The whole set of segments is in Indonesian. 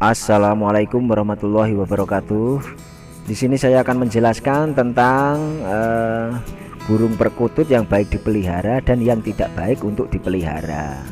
Assalamualaikum warahmatullahi wabarakatuh. Di sini saya akan menjelaskan tentang burung perkutut yang baik dipelihara dan yang tidak baik untuk dipelihara.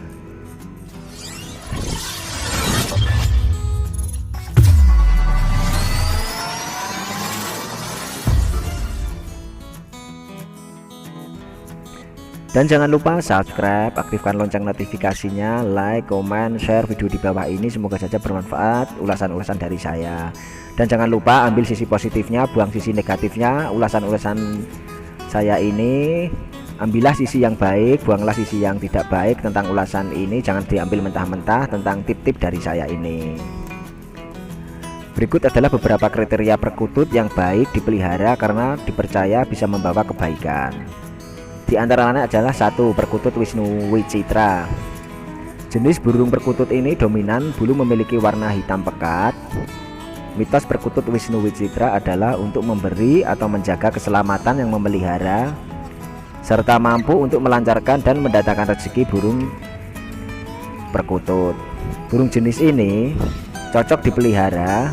Dan jangan lupa subscribe, aktifkan lonceng notifikasinya, like, comment, share video di bawah ini. Semoga saja bermanfaat ulasan-ulasan dari saya. Dan jangan lupa ambil sisi positifnya, buang sisi negatifnya. Ulasan-ulasan saya ini ambillah sisi yang baik, buanglah sisi yang tidak baik tentang ulasan ini. Jangan diambil mentah-mentah tentang tip-tip dari saya ini. Berikut adalah beberapa kriteria perkutut yang baik dipelihara karena dipercaya bisa membawa kebaikan. Di antaranya adalah 1. Perkutut Wisnu Wicitra. Jenis burung perkutut ini dominan bulu memiliki warna hitam pekat. Mitos perkutut Wisnu Wicitra adalah untuk memberi atau menjaga keselamatan yang memelihara, serta mampu untuk melancarkan dan mendatangkan rezeki burung perkutut. Burung jenis ini cocok dipelihara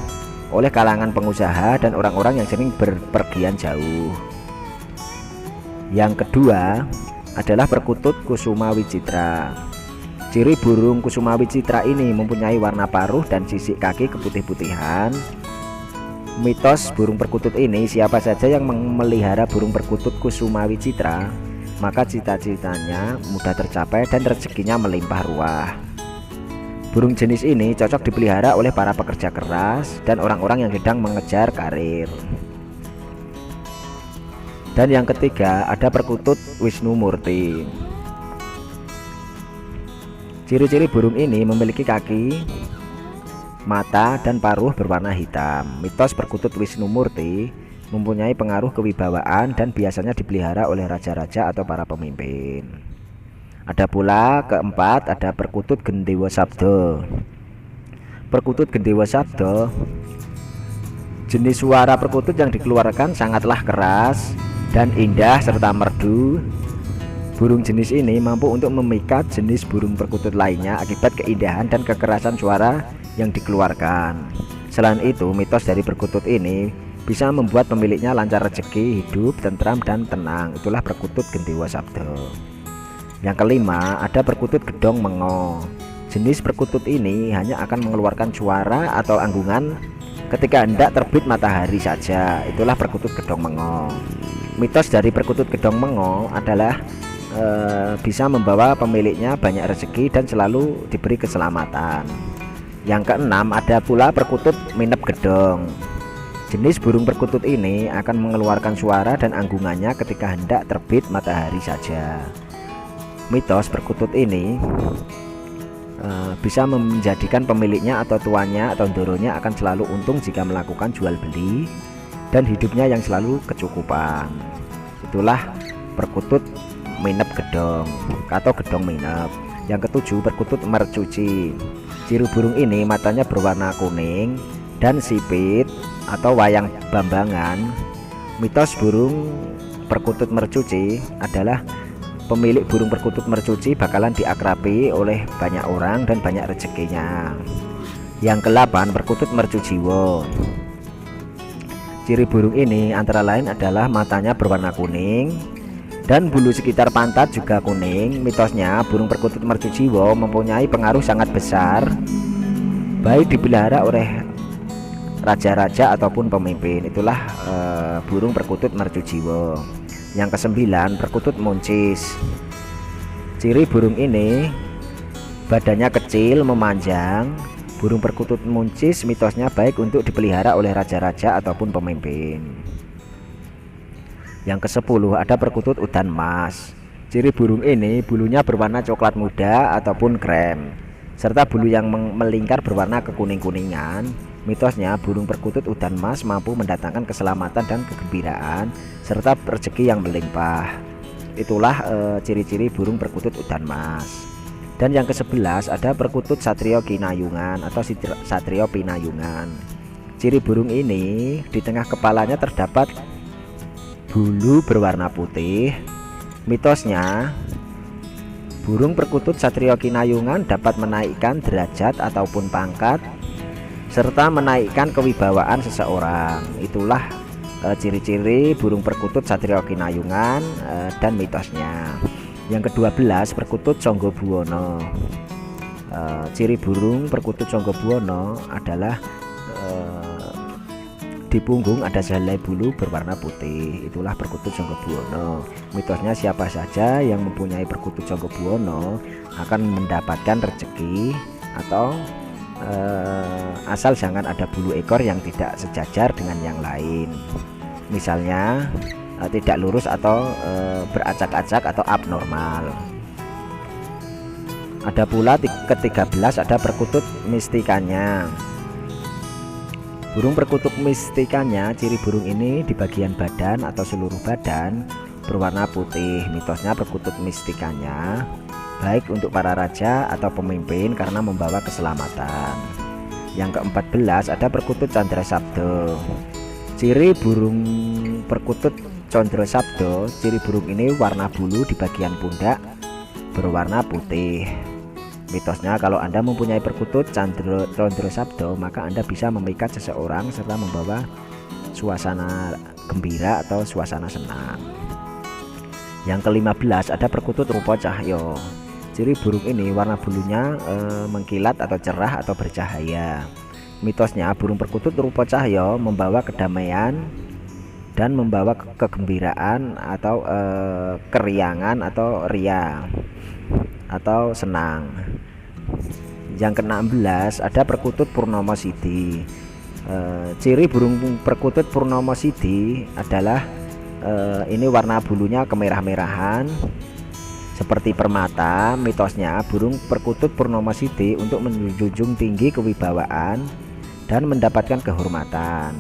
oleh kalangan pengusaha dan orang-orang yang sering berpergian jauh. Yang kedua adalah perkutut Kusuma Wicitra. Ciri burung Kusuma Wicitra ini mempunyai warna paruh dan sisik kaki keputih-putihan. Mitos burung perkutut ini, siapa saja yang memelihara burung perkutut Kusuma Wicitra, maka cita-citanya mudah tercapai dan rezekinya melimpah ruah. Burung jenis ini cocok dipelihara oleh para pekerja keras dan orang-orang yang sedang mengejar karir. Dan yang ketiga ada perkutut Wisnu Murti. Ciri-ciri burung ini memiliki kaki, mata, dan paruh berwarna hitam. Mitos perkutut Wisnu Murti mempunyai pengaruh kewibawaan dan biasanya dipelihara oleh raja-raja atau para pemimpin. Ada pula keempat ada perkutut Gendewa Sabdo. Perkutut Gendewa Sabdo, jenis suara perkutut yang dikeluarkan sangatlah keras dan indah serta merdu. Burung jenis ini mampu untuk memikat jenis burung perkutut lainnya akibat keindahan dan kekerasan suara yang dikeluarkan. Selain itu, mitos dari perkutut ini bisa membuat pemiliknya lancar rezeki, hidup tentram dan tenang. Itulah perkutut Gendewa Sabdo. Yang kelima ada perkutut Gedong Mengo. Jenis perkutut ini hanya akan mengeluarkan suara atau anggungan ketika hendak terbit matahari saja. Itulah perkutut Gedong Mengo. Mitos dari perkutut Gedong Mengo adalah bisa membawa pemiliknya banyak rezeki dan selalu diberi keselamatan. Yang keenam ada pula perkutut Minep Gedong. Jenis burung perkutut ini akan mengeluarkan suara dan anggungannya ketika hendak terbit matahari saja. Mitos perkutut ini bisa menjadikan pemiliknya atau tuannya atau ndoronya akan selalu untung jika melakukan jual beli dan hidupnya yang selalu kecukupan. Itulah perkutut Minep Gedong atau Gedong Minep. Yang ketujuh perkutut Mercuci. Ciri burung ini matanya berwarna kuning dan sipit atau wayang bambangan. Mitos burung perkutut Mercuci adalah pemilik burung perkutut Mercuci bakalan diakrabi oleh banyak orang dan banyak rezekinya. Yang ke-8 perkutut Mercujiwo. Ciri burung ini antara lain adalah matanya berwarna kuning dan bulu sekitar pantat juga kuning. Mitosnya burung perkutut Mercujiwo mempunyai pengaruh sangat besar baik dipelihara oleh raja-raja ataupun pemimpin. Itulah burung perkutut Mercujiwo. Yang ke-9 perkutut Muncis. Ciri burung ini badannya kecil memanjang. Burung perkutut muncis mitosnya baik untuk dipelihara oleh raja-raja ataupun pemimpin. Yang ke-10 ada perkutut Udan Mas. Ciri burung ini bulunya berwarna coklat muda ataupun krem, serta bulu yang melingkar berwarna kekuning-kuningan. Mitosnya burung perkutut Udan Mas mampu mendatangkan keselamatan dan kegembiraan serta rezeki yang melimpah. Itulah ciri-ciri burung perkutut Udan Mas. Dan yang ke-11 ada perkutut Satrio Kinayungan atau Satrio Pinayungan. Ciri burung ini di tengah kepalanya terdapat bulu berwarna putih. Mitosnya burung perkutut Satrio Kinayungan dapat menaikkan derajat ataupun pangkat serta menaikkan kewibawaan seseorang. Itulah ciri-ciri burung perkutut Satrio Kinayungan dan mitosnya. Yang ke-12, perkutut Sangga Buwana. Ciri burung perkutut Sangga Buwana adalah di punggung ada sehelai bulu berwarna putih. Itulah perkutut Sangga Buwana. Mitosnya siapa saja yang mempunyai perkutut Sangga Buwana akan mendapatkan rezeki, atau asal jangan ada bulu ekor yang tidak sejajar dengan yang lain. Misalnya tidak lurus atau beracak-acak atau abnormal. Ada pula ke-13, ada perkutut mistikanya. Burung perkutut mistikanya, ciri burung ini di bagian badan atau seluruh badan berwarna putih. Mitosnya perkutut mistikanya baik untuk para raja atau pemimpin karena membawa keselamatan. Yang ke-14, ada perkutut Candra Sabdo. Ciri burung perkutut Candra Sabdo, ciri burung ini warna bulu di bagian pundak berwarna putih. Mitosnya kalau Anda mempunyai perkutut Candra Sabdo, maka Anda bisa memikat seseorang serta membawa suasana gembira atau suasana senang. Yang ke-15, ada perkutut Rupa Cahyo. Ciri burung ini warna bulunya mengkilat atau cerah atau bercahaya. Mitosnya burung perkutut Rupa Cahyo membawa kedamaian dan membawa kegembiraan atau keriangan atau ria atau senang. Yang ke-16, ada perkutut Purnomo Sidi. Ciri burung perkutut Purnomo Sidi adalah ini warna bulunya kemerah-merahan seperti permata. Mitosnya burung perkutut Purnomo Sidi untuk menjunjung tinggi kewibawaan dan mendapatkan kehormatan.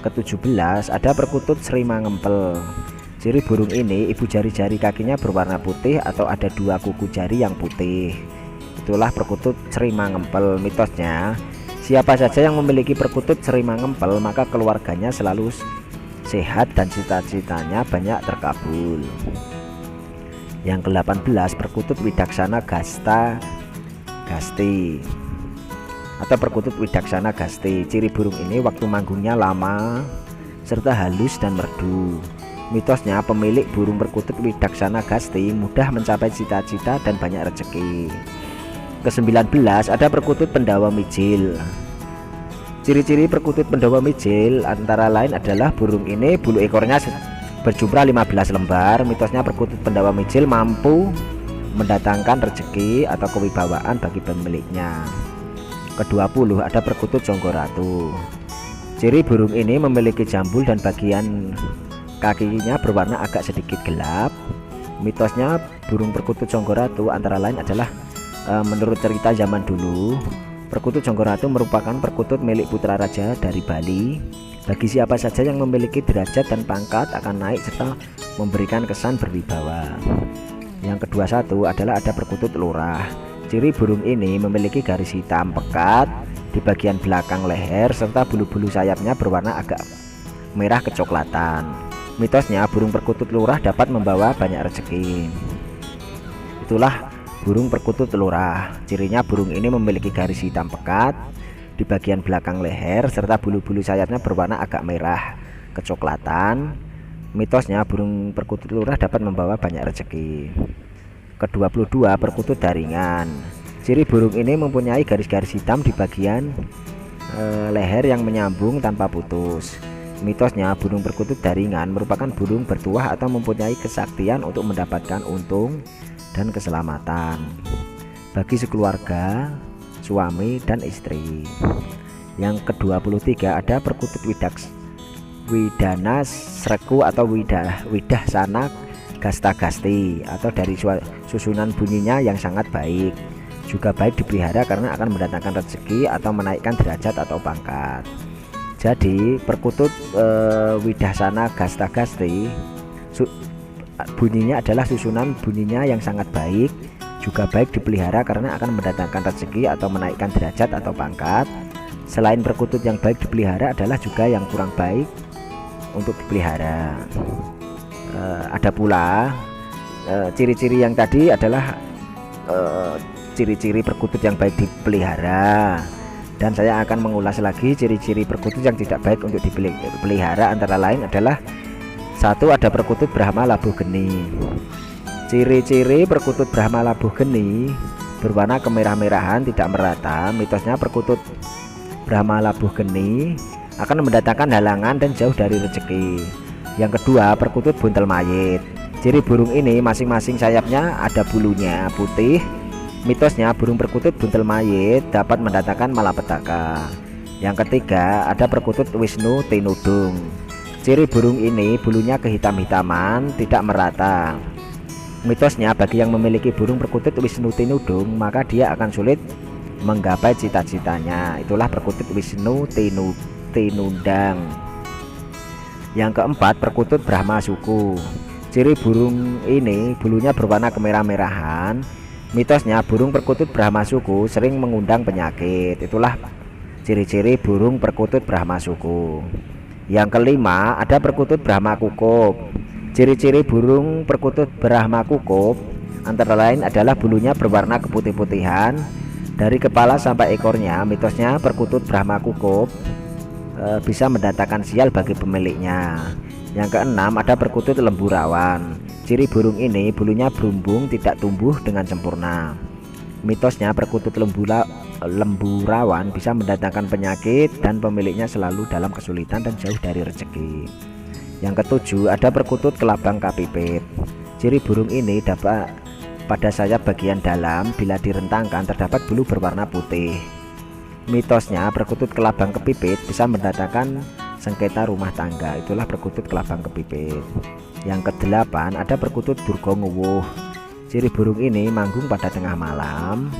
Ke-17, ada perkutut Sri Mangempel. Ciri burung ini ibu jari-jari kakinya berwarna putih atau ada 2 kuku jari yang putih. Itulah perkutut Sri Mangempel. Mitosnya siapa saja yang memiliki perkutut Sri Mangempel maka keluarganya selalu sehat dan cita-citanya banyak terkabul. Yang ke-18, perkutut Widaksana Gasta Gasti atau perkutut Widaksana Gasti. Ciri burung ini waktu manggungnya lama serta halus dan merdu. Mitosnya pemilik burung perkutut Widaksana Gasti mudah mencapai cita-cita dan banyak rezeki. Ke-19, ada perkutut Pendawa Mijil. Ciri-ciri perkutut Pendawa Mijil antara lain adalah burung ini bulu ekornya berjumlah 15 lembar. Mitosnya perkutut Pendawa Mijil mampu mendatangkan rezeki atau kewibawaan bagi pemiliknya. Ke-20, ada perkutut Jonggo Ratu. Ciri burung ini memiliki jambul dan bagian kakinya berwarna agak sedikit gelap. Mitosnya burung perkutut Jonggo Ratu antara lain adalah menurut cerita zaman dulu, perkutut Jonggo Ratu merupakan perkutut milik putra raja dari Bali. Bagi siapa saja yang memiliki derajat dan pangkat akan naik serta memberikan kesan berwibawa. Yang ke-21 adalah ada perkutut Lurah. Ciri burung ini memiliki garis hitam pekat di bagian belakang leher serta bulu-bulu sayapnya berwarna agak merah kecoklatan. Mitosnya burung perkutut Lurah dapat membawa banyak rezeki. Itulah burung perkutut Lurah. Cirinya burung ini memiliki garis hitam pekat di bagian belakang leher serta bulu-bulu sayapnya berwarna agak merah kecoklatan. Mitosnya burung perkutut Lurah dapat membawa banyak rezeki. Ke-22, perkutut Daringan. Ciri burung ini mempunyai garis-garis hitam di bagian leher yang menyambung tanpa putus. Mitosnya burung perkutut Daringan merupakan burung bertuah atau mempunyai kesaktian untuk mendapatkan untung dan keselamatan bagi sekeluarga, suami dan istri. Yang ke-23, ada perkutut Widana Sreku atau Widaksana Gasta Gasti atau dari susunan bunyinya yang sangat baik. Juga baik dipelihara karena akan mendatangkan rezeki atau menaikkan derajat atau pangkat. Jadi perkutut Widaksana Gasta Gasti bunyinya adalah susunan bunyinya yang sangat baik, juga baik dipelihara karena akan mendatangkan rezeki atau menaikkan derajat atau pangkat. Selain perkutut yang baik dipelihara adalah juga yang kurang baik untuk dipelihara. Ada pula ciri-ciri yang tadi adalah ciri-ciri perkutut yang baik dipelihara. Dan saya akan mengulas lagi ciri-ciri perkutut yang tidak baik untuk dipelihara, antara lain adalah: 1. Ada perkutut Brahma labuh geni. Ciri-ciri perkutut Brahma labuh geni berwarna kemerah-merahan, tidak merata. Mitosnya perkutut Brahma labuh geni akan mendatangkan halangan dan jauh dari rezeki. Yang kedua, perkutut buntel mayit. Ciri burung ini masing-masing sayapnya ada bulunya putih. Mitosnya burung perkutut buntel mayit dapat mendatangkan malapetaka. Yang ketiga, ada perkutut Wisnu Tinudung. Ciri burung ini bulunya kehitam-hitaman, tidak merata. Mitosnya bagi yang memiliki burung perkutut Wisnu Tinudung, maka dia akan sulit menggapai cita-citanya. Itulah perkutut Wisnu Tinundang. Yang keempat, perkutut Brahma Suku. Ciri burung ini bulunya berwarna kemerah-merahan. Mitosnya burung perkutut Brahma Suku sering mengundang penyakit. Itulah ciri-ciri burung perkutut Brahma Suku. Yang kelima, ada perkutut Brahma Kukup. Ciri-ciri burung perkutut Brahma Kukup antara lain adalah bulunya berwarna keputih-putihan dari kepala sampai ekornya. Mitosnya perkutut Brahma Kukup bisa mendatangkan sial bagi pemiliknya. Yang keenam, ada perkutut Lemburawan. Ciri burung ini bulunya berumbung, tidak tumbuh dengan sempurna. Mitosnya perkutut Lemburawan bisa mendatangkan penyakit dan pemiliknya selalu dalam kesulitan dan jauh dari rezeki. Yang ketujuh, ada perkutut Kelabang Kapipit. Ciri burung ini dapat pada sayap bagian dalam bila direntangkan terdapat bulu berwarna putih. Mitosnya perkutut Kelabang Kepipit bisa mendatangkan sengketa rumah tangga. Itulah perkutut Kelabang Kepipit. Yang kedelapan, ada perkutut Durgonguwuh. Ciri burung ini manggung pada tengah malam.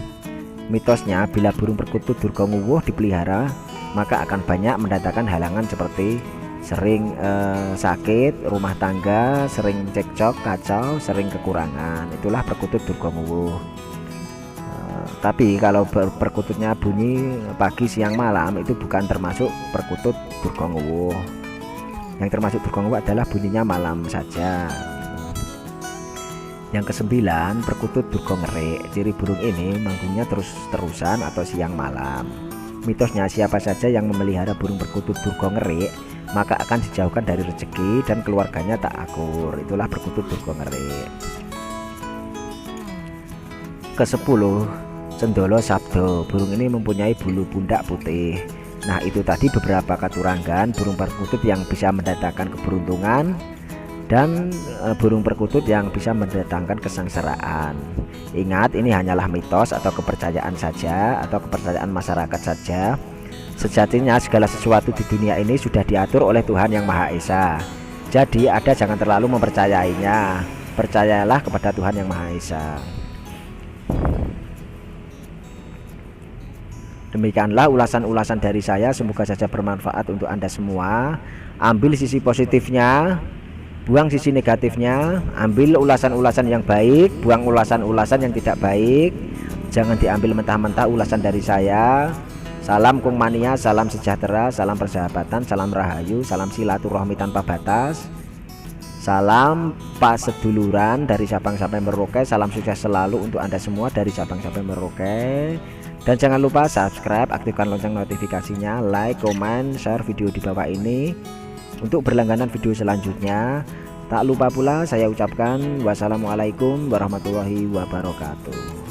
Mitosnya bila burung perkutut Durgonguwuh dipelihara, maka akan banyak mendatangkan halangan seperti sering sakit rumah tangga, sering cekcok, kacau, sering kekurangan. Itulah perkutut Durgonguwuh. Tapi kalau perkututnya bunyi pagi, siang, malam, itu bukan termasuk perkutut Durgonguwuh. Yang termasuk Durgonguwuh adalah bunyinya malam saja. Yang kesembilan, perkutut Durgongerik. Ciri burung ini manggungnya terus-terusan atau siang malam. Mitosnya siapa saja yang memelihara burung perkutut Durgongerik maka akan dijauhkan dari rezeki dan keluarganya tak akur. Itulah perkutut Durgongerik. Ke-10, Cendolo Sabdo. Burung ini mempunyai bulu pundak putih. Nah, itu tadi beberapa katurangan burung perkutut yang bisa mendatangkan keberuntungan dan burung perkutut yang bisa mendatangkan kesengsaraan. Ingat, ini hanyalah mitos atau kepercayaan saja, atau kepercayaan masyarakat saja. Sejatinya segala sesuatu di dunia ini sudah diatur oleh Tuhan Yang Maha Esa. Jadi Anda jangan terlalu mempercayainya. Percayalah kepada Tuhan Yang Maha Esa. Demikianlah ulasan-ulasan dari saya, semoga saja bermanfaat untuk Anda semua. Ambil sisi positifnya, buang sisi negatifnya. Ambil ulasan-ulasan yang baik, buang ulasan-ulasan yang tidak baik. Jangan diambil mentah-mentah ulasan dari saya. Salam Kung Mania, salam sejahtera, salam persahabatan, salam rahayu, salam silaturahmi tanpa batas. Salam paseduluran dari Sabang sampai Merauke. Salam sukses selalu untuk Anda semua dari Sabang sampai Merauke. Dan jangan lupa subscribe, aktifkan lonceng notifikasinya, like, comment, share video di bawah ini untuk berlangganan video selanjutnya. Tak lupa pula saya ucapkan wassalamualaikum warahmatullahi wabarakatuh.